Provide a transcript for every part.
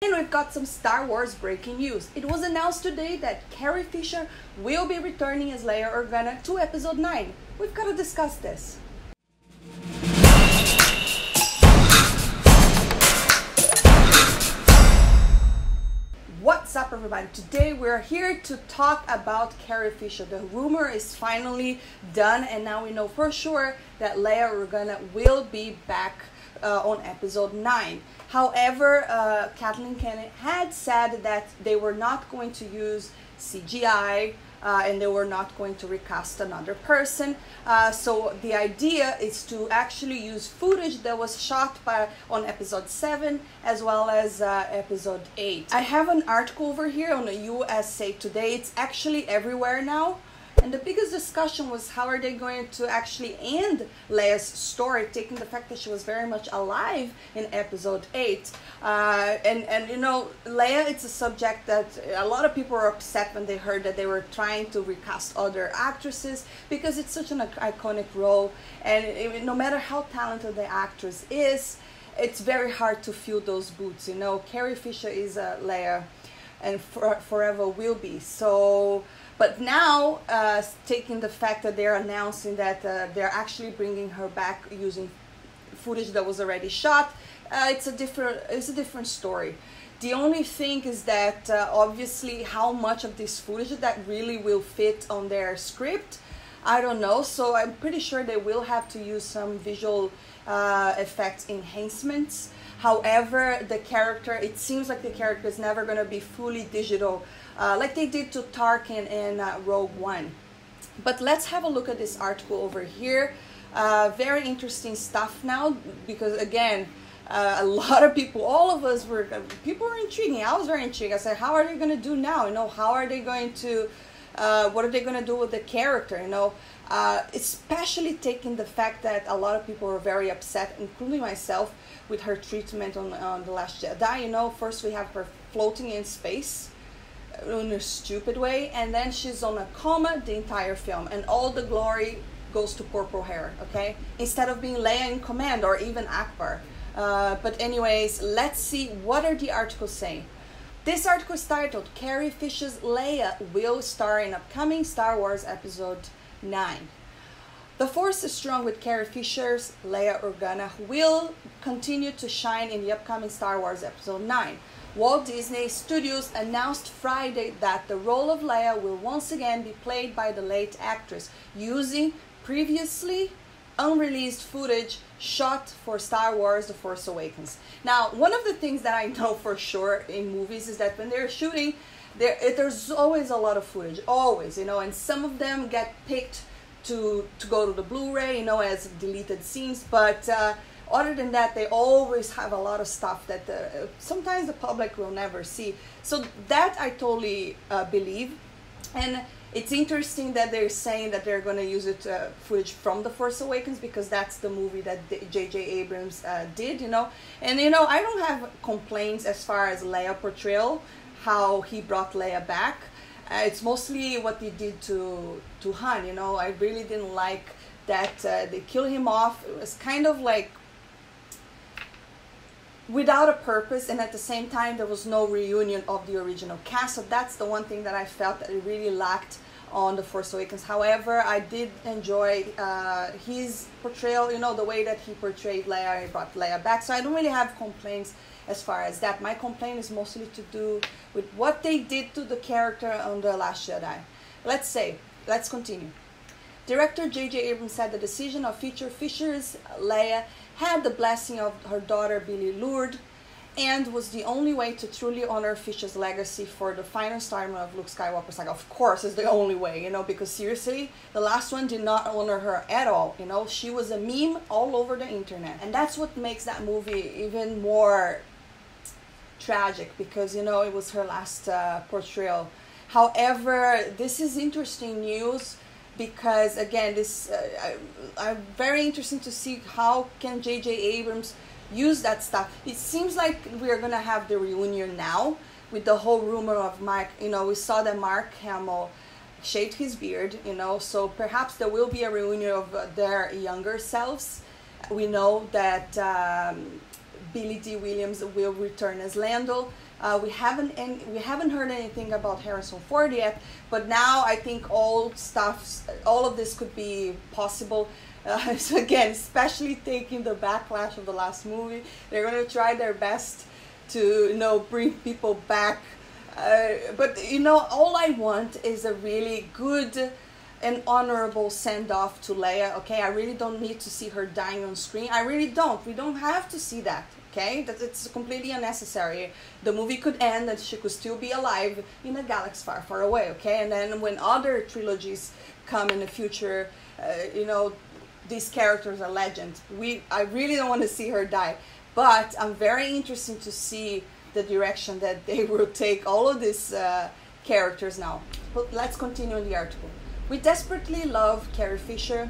And we've got some Star Wars breaking news. It was announced today that Carrie Fisher will be returning as Leia Organa to Episode 9. We've got to discuss this. What's up, everybody? Today we're here to talk about Carrie Fisher. The rumor is finally done, and now we know for sure that Leia Organa will be back on Episode 9. However, Kathleen Kennedy had said that they were not going to use CGI and they were not going to recast another person. So the idea is to actually use footage that was shot on Episode 7 as well as Episode 8. I have an article over here on the USA Today. It's actually everywhere now. And the biggest discussion was how are they going to actually end Leia's story, taking the fact that she was very much alive in Episode 8. And you know, Leia, it's a subject that a lot of people were upset when they heard that they were trying to recast other actresses because it's such an iconic role. And no matter how talented the actress is, it's very hard to fill those boots. You know, Carrie Fisher is Leia and forever will be. So... But now, taking the fact that they're announcing that they're actually bringing her back using footage that was already shot, it's a different story. The only thing is that obviously how much of this footage that really will fit on their script, I don't know. So I'm pretty sure they will have to use some visual effects enhancements. However, the character, it seems like the character is never going to be fully digital like they did to Tarkin in Rogue One. But let's have a look at this article over here. Very interesting stuff now because, again, a lot of people, all of us people were intriguing. I was very intrigued. I said, how are they going to do now? You know, how are they going to, what are they going to do with the character? You know, especially taking the fact that a lot of people were very upset, including myself, with her treatment on The Last Jedi. You know, first we have her floating in space in a stupid way, and then she's on a coma the entire film, and all the glory goes to purple hair, okay? Instead of being Leia in command or even Akbar. But anyways, let's see what are the articles saying. This article is titled, Carrie Fisher's Leia will star in upcoming Star Wars Episode 9. The force is strong with Carrie Fisher's Leia Organa, who will continue to shine in the upcoming Star Wars Episode 9. Walt Disney Studios announced Friday that the role of Leia will once again be played by the late actress, using previously unreleased footage shot for Star Wars The Force Awakens. Now, one of the things that I know for sure in movies is that when they're shooting, there's always a lot of footage, always, you know, and some of them get picked to go to the Blu-ray, you know, as deleted scenes, but other than that, they always have a lot of stuff that sometimes the public will never see. So that I totally believe. And it's interesting that they're saying that they're going to use footage from The Force Awakens because that's the movie that J.J. Abrams did, you know. And, you know, I don't have complaints as far as Leia portrayal, how he brought Leia back. It's mostly what they did to Han, you know. I really didn't like that they killed him off. It was kind of like without a purpose, and at the same time there was no reunion of the original cast. So that's the one thing that I felt that it really lacked on The Force Awakens. However, I did enjoy his portrayal, you know, the way that he portrayed Leia. He brought Leia back, so I don't really have complaints as far as that. My complaint is mostly to do with what they did to the character on The Last Jedi. Let's continue. Director J.J. Abrams said the decision of feature Fisher's Leia had the blessing of her daughter Billie Lourdes and was the only way to truly honor Fisher's legacy for the final installment of Luke Skywalker saga. Of course, it's the only way, you know, because seriously, the last one did not honor her at all, you know. She was a meme all over the internet, and that's what makes that movie even more tragic because, you know, it was her last portrayal. However, this is interesting news because, again, this I'm very interested to see how can J.J. Abrams use that stuff. It seems like we're gonna have the reunion now with the whole rumor of Mark. You know, we saw that Mark Hamill shaved his beard, you know, so perhaps there will be a reunion of their younger selves. We know that Billy D. Williams will return as Lando. We haven't heard anything about Harrison Ford yet, but now I think all of this could be possible. So again, especially taking the backlash of the last movie, they're going to try their best to, bring people back. But all I want is a really good and honorable send-off to Leia. Okay, I really don't need to see her dying on screen. I really don't. We don't have to see that. Okay, that it's completely unnecessary. The movie could end and she could still be alive in a galaxy far, far away. Okay, and then when other trilogies come in the future, these characters are legends. I really don't want to see her die, but I'm very interested to see the direction that they will take all of these characters now. But let's continue in the article. We desperately love Carrie Fisher,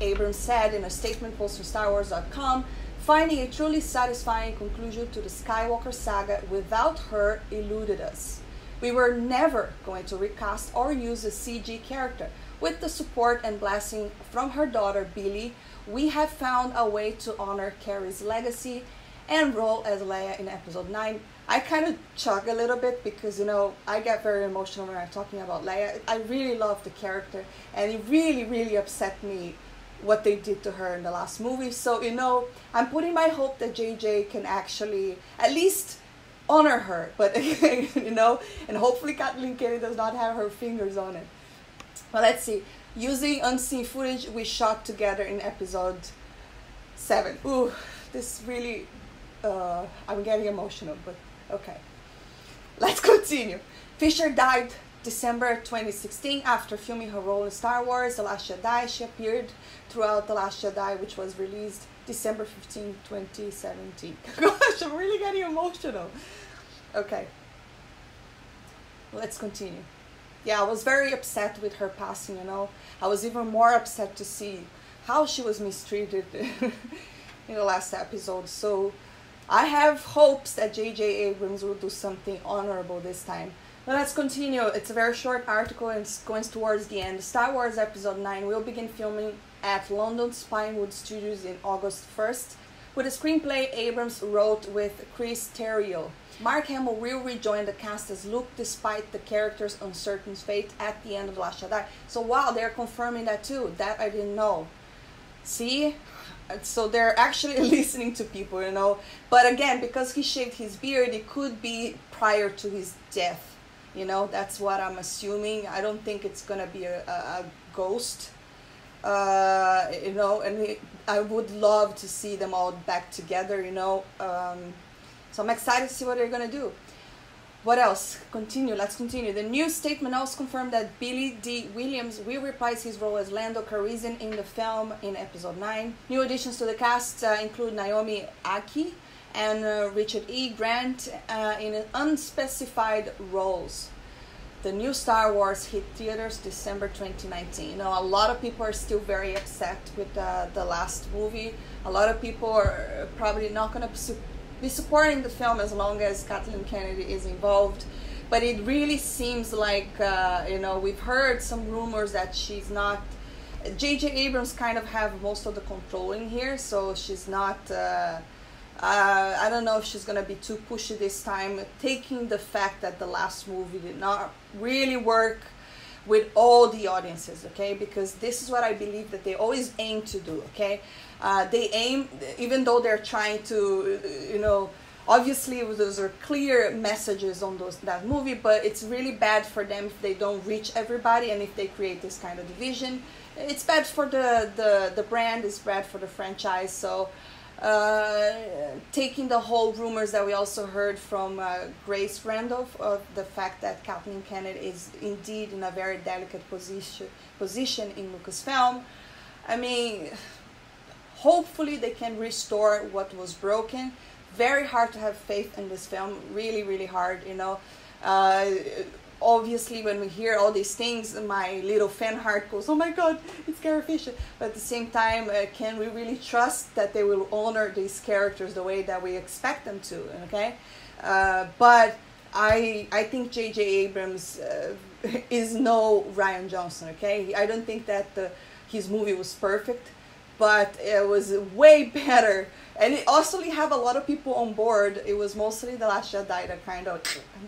Abrams said in a statement posted on StarWars.com, finding a truly satisfying conclusion to the Skywalker saga without her eluded us. We were never going to recast or use a CG character. With the support and blessing from her daughter Billy, we have found a way to honor Carrie's legacy and role as Leia in Episode 9. I kind of chug a little bit because, I get very emotional when I'm talking about Leia. I really love the character, and it really, really upset me what they did to her in the last movie. So, I'm putting my hope that JJ can actually at least honor her, but, and hopefully Kathleen Kennedy does not have her fingers on it. But let's see. Using unseen footage we shot together in Episode 7. Ooh, this really, I'm getting emotional, but okay. Let's continue. Fisher died December 2016 after filming her role in Star Wars The Last Jedi. She appeared throughout The Last Jedi, which was released December 15, 2017. Gosh, I'm really getting emotional. Okay. Let's continue. Yeah, I was very upset with her passing, I was even more upset to see how she was mistreated in the last episode. So I have hopes that J.J. Abrams will do something honorable this time. But let's continue. It's a very short article and it's going towards the end. Star Wars Episode 9 will begin filming at London's Pinewood Studios in August 1st, with a screenplay Abrams wrote with Chris Terrio. Mark Hamill will rejoin the cast as Luke despite the character's uncertain fate at the end of The Last Jedi. So wow, they're confirming that too. That I didn't know. See? So they're actually listening to people, But again, because he shaved his beard, it could be prior to his death. That's what I'm assuming. I don't think it's going to be a ghost. And I would love to see them all back together, So I'm excited to see what they're going to do. What else? Let's continue. The new statement also confirmed that Billy D. Williams will reprise his role as Lando Calrissian in the film in Episode 9. New additions to the cast include Naomi Aki and Richard E. Grant in unspecified roles. The new Star Wars hit theaters December 2019. A lot of people are still very upset with the last movie. A lot of people are probably not going to be supporting the film as long as Kathleen Kennedy is involved. But it really seems like, we've heard some rumors that she's not... J.J. Abrams kind of have most of the control in here, so she's not... I don't know if she's going to be too pushy this time, taking the fact that the last movie did not really work with all the audiences, okay? Because this is what I believe that they always aim to do, okay? They aim, even though they're trying to, obviously those are clear messages on that movie, but it's really bad for them if they don't reach everybody and if they create this kind of division. It's bad for the brand, it's bad for the franchise, so... taking the whole rumors that we also heard from Grace Randolph of the fact that Kathleen Kennedy is indeed in a very delicate position in Lucasfilm. I mean, hopefully they can restore what was broken. Very hard to have faith in this film, really, really hard, Obviously, when we hear all these things, my little fan heart goes, oh my God, it's Carrie Fisher. But at the same time, can we really trust that they will honor these characters the way that we expect them to, okay? But I think J.J. Abrams is no Rian Johnson, okay? I don't think that his movie was perfect, but it was way better. And it also have a lot of people on board. It was mostly The Last Jedi that kind of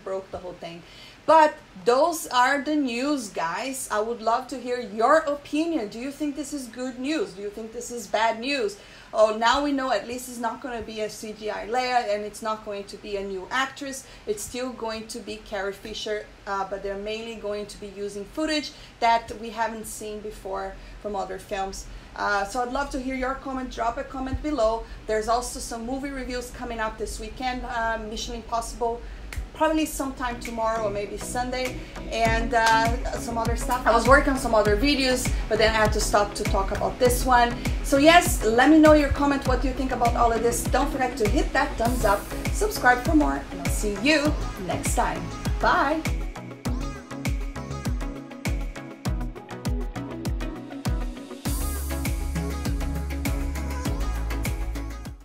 broke the whole thing. But those are the news, guys. I would love to hear your opinion. Do you think this is good news? Do you think this is bad news? Oh, now we know at least it's not going to be a CGI Leia, and it's not going to be a new actress. It's still going to be Carrie Fisher, but they're mainly going to be using footage that we haven't seen before from other films. So I'd love to hear your comment. Drop a comment below. There's also some movie reviews coming up this weekend. Mission Impossible, probably sometime tomorrow or maybe Sunday, and some other stuff. I was working on some other videos, but then I had to stop to talk about this one. So yes, let me know your comment. What do you think about all of this? Don't forget to hit that thumbs up, subscribe for more, and I'll see you next time. Bye.